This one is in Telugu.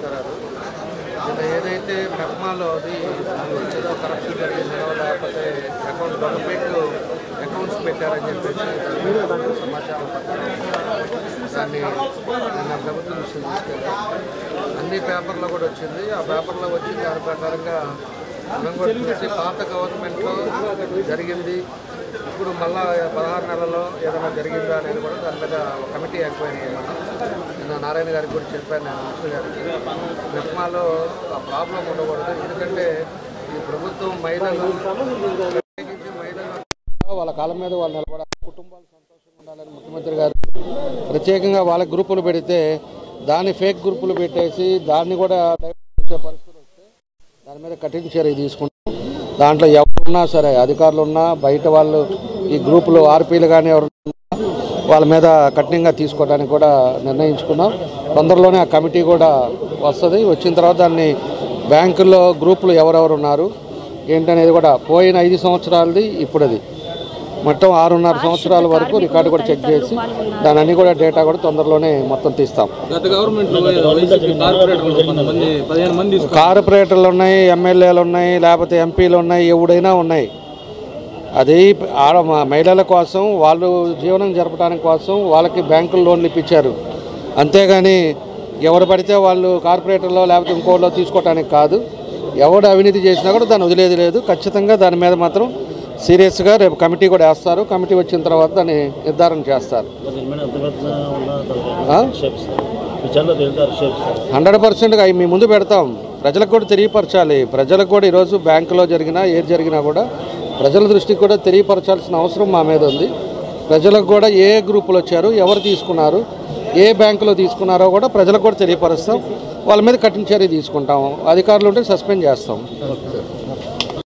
నమస్కారాలు. ఇది ఏదైతే మెప్మాలో అది ఏదో కరప్షన్ జరిగిందో లేకపోతే గవర్నమెంట్ అకౌంట్స్ పెట్టారని చెప్పేసి సమాచారం దాన్ని నిన్న ప్రభుత్వం దృష్టికి తీసుకెళ్ళాం. అన్ని పేపర్లో కూడా వచ్చింది. ఆ పేపర్లో వచ్చిన దాని ప్రకారంగా మనం కూడా చూసి పాత గవర్నమెంట్లో జరిగింది, ఇప్పుడు మళ్ళా 16 నెలల్లో ఏదైనా జరిగిందా అనేది కూడా దాని మీద కమిటీ ఎంక్వైరీ చేయమని నిన్న నారాయణ గారికి కూడా చెప్పాను. నేను మినిస్టర్ గారికి మెప్మాలో ఆ ప్రాబ్లం ఉండకూడదు, ఎందుకంటే ఈ ప్రభుత్వం మహిళలు వాళ్ళ కాలం మీద వాళ్ళు నిలబడాలి, కుటుంబాలు సంతోషంగా ఉండాలని ముఖ్యమంత్రి గారు ప్రత్యేకంగా వాళ్ళ గ్రూపులు పెడితే దాన్ని ఫేక్ గ్రూపులు పెట్టేసి దాన్ని కూడా డైవర్ట్ చేసే పరిస్థితులు వస్తే దాని మీద కఠిన చర్య తీసుకుంటాం. దాంట్లో ఎవరున్నా సరే, అధికారులు ఉన్నా బయట వాళ్ళు ఈ గ్రూపులు ఆర్పీలు కానీ ఎవరున్నా వాళ్ళ మీద కఠినంగా తీసుకోవడానికి కూడా నిర్ణయించుకున్నాం. తొందరలోనే ఆ కమిటీ కూడా వస్తుంది. వచ్చిన తర్వాత దాన్ని బ్యాంకుల్లో గ్రూపులు ఎవరెవరు ఉన్నారు ఏంటనేది కూడా పోయిన 5 సంవత్సరాలది ఇప్పుడుది మొత్తం 6.5 సంవత్సరాల వరకు రికార్డు కూడా చెక్ చేసి దాని అన్ని కూడా డేటా కూడా తొందరలోనే మొత్తం తీస్తాం. కార్పొరేటర్లు ఉన్నాయి, ఎమ్మెల్యేలు ఉన్నాయి, లేకపోతే ఎంపీలు ఉన్నాయి, ఎవడైనా ఉన్నాయి. అది మహిళల కోసం వాళ్ళు జీవనం జరపడానికి కోసం వాళ్ళకి బ్యాంకులు లోన్లు ఇప్పించారు. అంతేగాని ఎవరు పడితే వాళ్ళు కార్పొరేటర్లో లేకపోతే ఇంకోలో తీసుకోవడానికి కాదు. ఎవడు అవినీతి చేసినా కూడా దాన్ని వదిలేది లేదు. ఖచ్చితంగా దాని మీద మాత్రం సీరియస్గా రేపు కమిటీ కూడా వేస్తారు. కమిటీ వచ్చిన తర్వాత దాన్ని నిర్ధారణ చేస్తారు. 100%గా అవి మీ ముందు పెడతాం. ప్రజలకు కూడా తెలియపరచాలి. ప్రజలకు కూడా ఈరోజు బ్యాంకులో జరిగినా ఏది జరిగినా కూడా ప్రజల దృష్టికి కూడా తెలియపరచాల్సిన అవసరం మా మీద ఉంది. ప్రజలకు కూడా ఏ గ్రూపులు వచ్చారు, ఎవరు తీసుకున్నారు, ఏ బ్యాంకులో తీసుకున్నారో కూడా ప్రజలకు కూడా తెలియపరుస్తాం. వాళ్ళ మీద కఠిన చర్య తీసుకుంటాం. అధికారులు ఉంటే సస్పెండ్ చేస్తాం.